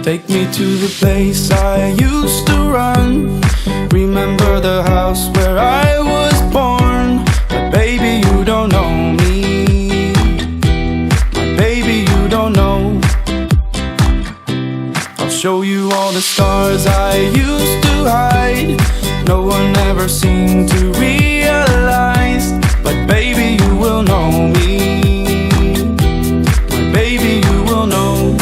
Take me to the place I used to run. Remember the house where I was born. But baby, you don't know me. My baby, you don't know. I'll show you all the stars I used to hide. No one ever seemed to realize. But baby, you will know me. My baby, you will know.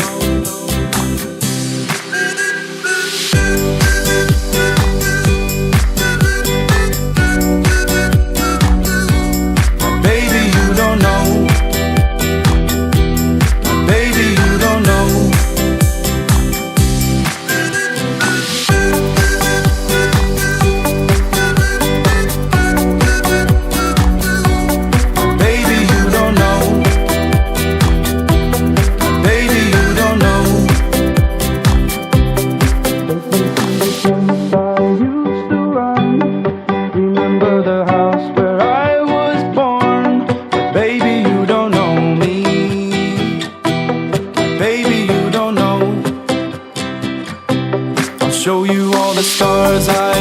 Show you all the stars I